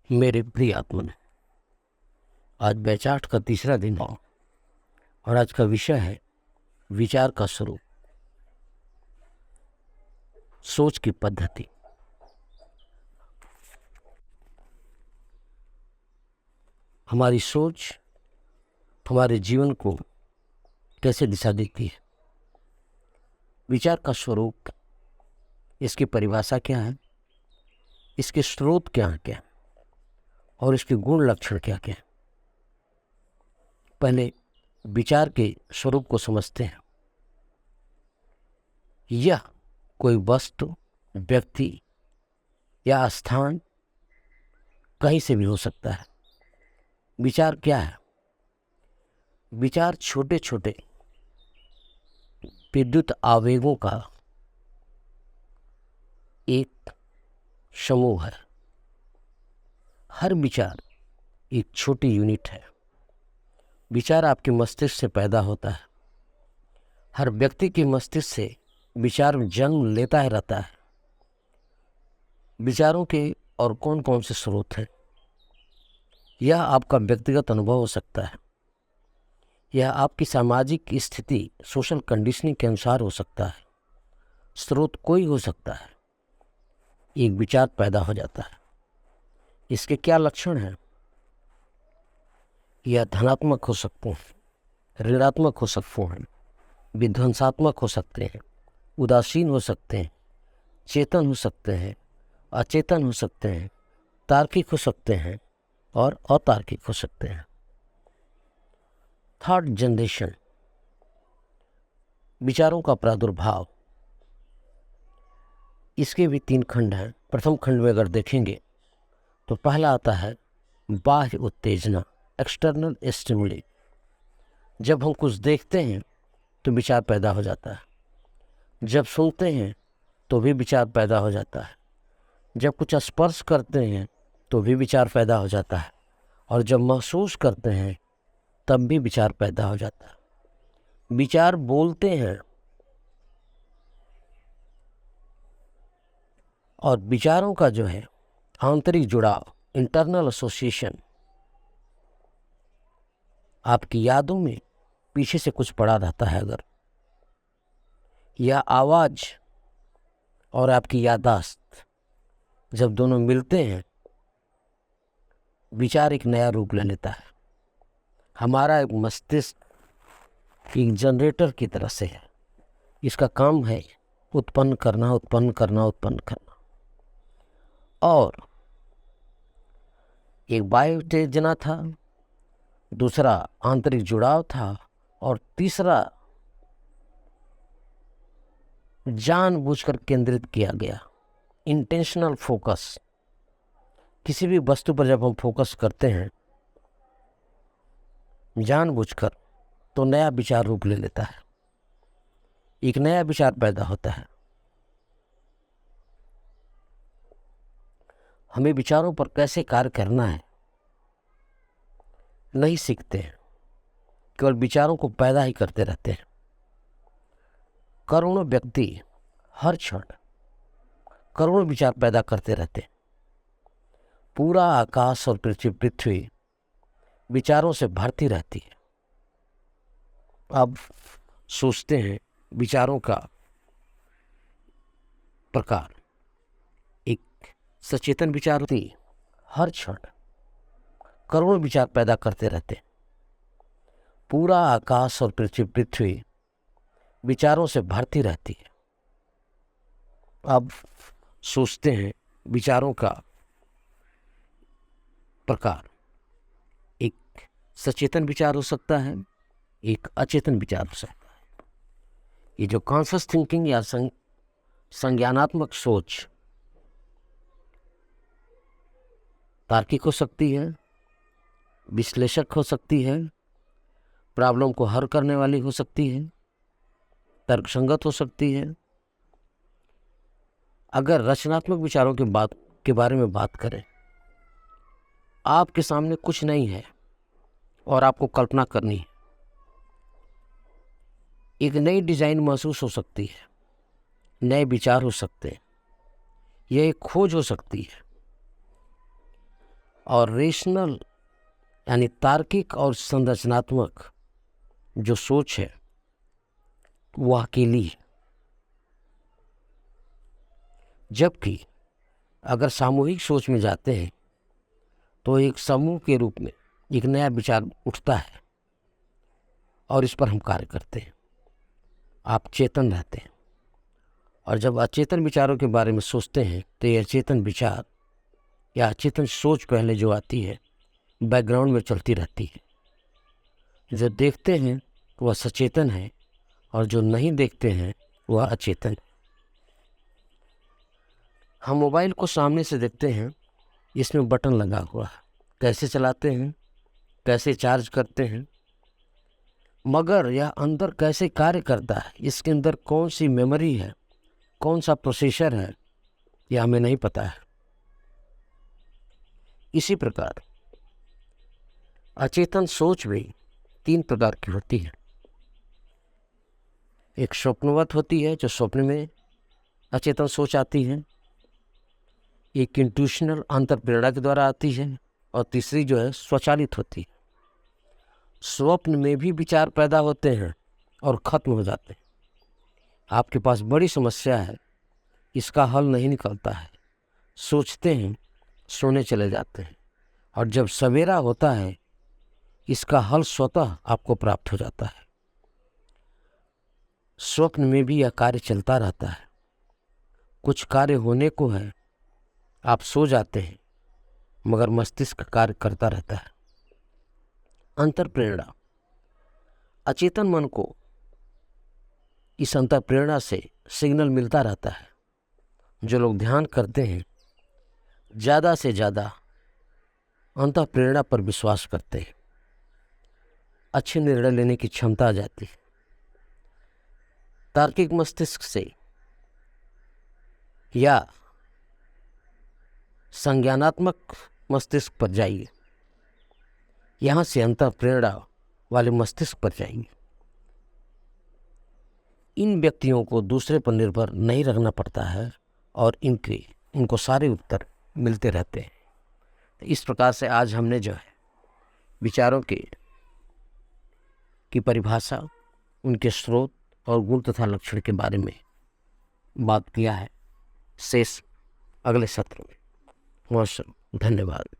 मेरे प्रिय आत्मन, आज बैचाठ का तीसरा दिन है और आज का विषय है विचार का स्वरूप, सोच की पद्धति। हमारी सोच हमारे जीवन को कैसे दिशा देती है। विचार का स्वरूप, इसकी परिभाषा क्या है, इसके स्रोत क्या हैं और इसके गुण लक्षण क्या क्या हैं। पहले विचार के स्वरूप को समझते हैं। यह कोई वस्तु, व्यक्ति या स्थान कहीं से भी हो सकता है। विचार क्या है? विचार छोटे छोटे विद्युत आवेगों का एक समूह है। हर विचार एक छोटी यूनिट है। विचार आपके मस्तिष्क से पैदा होता है। हर व्यक्ति के मस्तिष्क से विचार जन्म लेता ही रहता है। विचारों के और कौन कौन से स्रोत हैं? यह आपका व्यक्तिगत अनुभव हो सकता है, यह आपकी सामाजिक स्थिति, सोशल कंडीशनिंग के अनुसार हो सकता है। स्रोत कोई हो सकता है। एक विचार पैदा हो जाता है। इसके क्या लक्षण हैं? यह धनात्मक हो सकते हैं, ऋणात्मक हो सकते हैं, विध्वंसात्मक हो सकते हैं, उदासीन हो सकते हैं, चेतन हो सकते हैं, अचेतन हो सकते हैं, तार्किक हो सकते हैं और अतार्किक हो सकते हैं। थर्ड जनरेशन विचारों का प्रादुर्भाव, इसके भी 3 खंड हैं। प्रथम खंड में अगर देखेंगे तो पहला आता है बाह्य उत्तेजना, एक्सटर्नल स्टिमुली। जब हम कुछ देखते हैं तो विचार पैदा हो जाता है। जब सुनते हैं तो भी विचार पैदा हो जाता है। जब कुछ स्पर्श करते हैं तो भी विचार पैदा हो जाता है। और जब महसूस करते हैं तब भी विचार पैदा हो जाता है। विचार बोलते हैं और विचारों का जो है आंतरिक जुड़ाव, इंटरनल एसोसिएशन, आपकी यादों में पीछे से कुछ पड़ा रहता है। अगर यह आवाज़ और आपकी याददाश्त जब दोनों मिलते हैं, विचार एक नया रूप ले लेता है। हमारा एक मस्तिष्क एक जनरेटर की तरह से है। इसका काम है उत्पन्न करना, उत्पन्न करना, उत्पन्न करना। और एक बाह्य उत्तेजना था, दूसरा आंतरिक जुड़ाव था और तीसरा जानबूझकर केंद्रित किया गया इंटेंशनल फोकस। किसी भी वस्तु पर जब हम फोकस करते हैं जानबूझकर, तो नया विचार रूप ले लेता है। एक नया विचार पैदा होता है। हमें विचारों पर कैसे कार्य करना है नहीं सीखते हैं, केवल विचारों को पैदा ही करते रहते हैं। करोड़ों व्यक्ति हर क्षण करोड़ों विचार पैदा करते रहते हैं। पूरा आकाश और पृथ्वी विचारों से भरती रहती है। अब सोचते हैं विचारों का प्रकार, एक सचेतन विचार होती, हर क्षण करोड़ों विचार पैदा करते रहते हैं। पूरा आकाश और पृथ्वी विचारों से भरती रहती है। अब सोचते हैं विचारों का प्रकार, एक सचेतन विचार हो सकता है, एक अचेतन विचार हो सकता है। ये जो कॉन्शियस थिंकिंग या संज्ञानात्मक सोच तार्किक हो सकती है, विश्लेषक हो सकती है, प्रॉब्लम को हल करने वाली हो सकती है, तर्कसंगत हो सकती है। अगर रचनात्मक विचारों के बारे में बात करें, आपके सामने कुछ नहीं है और आपको कल्पना करनी है। एक नई डिजाइन महसूस हो सकती है, नए विचार हो सकते हैं, यह एक खोज हो सकती है। और रेशनल यानी तार्किक और संरचनात्मक जो सोच है वह अकेली है। जबकि अगर सामूहिक सोच में जाते हैं तो एक समूह के रूप में एक नया विचार उठता है और इस पर हम कार्य करते हैं। आप चेतन रहते हैं, और जब अचेतन विचारों के बारे में सोचते हैं तो ये अचेतन विचार या अचेतन सोच पहले जो आती है बैकग्राउंड में चलती रहती है। जो देखते हैं वह सचेतन है और जो नहीं देखते हैं वह अचेतन है। हम मोबाइल को सामने से देखते हैं, इसमें बटन लगा हुआ है, कैसे चलाते हैं, कैसे चार्ज करते हैं, मगर यह अंदर कैसे कार्य करता है, इसके अंदर कौन सी मेमोरी है, कौन सा प्रोसेसर है, यह हमें नहीं पता है। इसी प्रकार अचेतन सोच भी 3 प्रकार की होती है। एक स्वप्नवत होती है, जो स्वप्न में अचेतन सोच आती है। एक इंट्यूशनल अंतर्प्रेरणा के द्वारा आती है, और तीसरी जो है स्वचालित होती है। स्वप्न में भी विचार पैदा होते हैं और ख़त्म हो जाते हैं। आपके पास बड़ी समस्या है, इसका हल नहीं निकलता है, सोचते हैं, सोने चले जाते हैं, और जब सवेरा होता है इसका हल स्वतः आपको प्राप्त हो जाता है। स्वप्न में भी यह कार्य चलता रहता है। कुछ कार्य होने को है, आप सो जाते हैं, मगर मस्तिष्क कार्य करता रहता है। अंतर्प्रेरणा, अचेतन मन को इस अंतर्प्रेरणा से सिग्नल मिलता रहता है। जो लोग ध्यान करते हैं ज़्यादा से ज़्यादा अंतःप्रेरणा पर विश्वास करते हैं, अच्छे निर्णय लेने की क्षमता आ जाती है। तार्किक मस्तिष्क से या संज्ञानात्मक मस्तिष्क पर जाइए, यहाँ से अंतःप्रेरणा वाले मस्तिष्क पर जाइए। इन व्यक्तियों को दूसरे पर निर्भर नहीं रहना पड़ता है और इनको सारे उत्तर मिलते रहते हैं। तो इस प्रकार से आज हमने जो है विचारों की परिभाषा, उनके स्रोत और गुण तथा लक्षण के बारे में बात किया है। शेष अगले सत्र में। नमस्कार, धन्यवाद।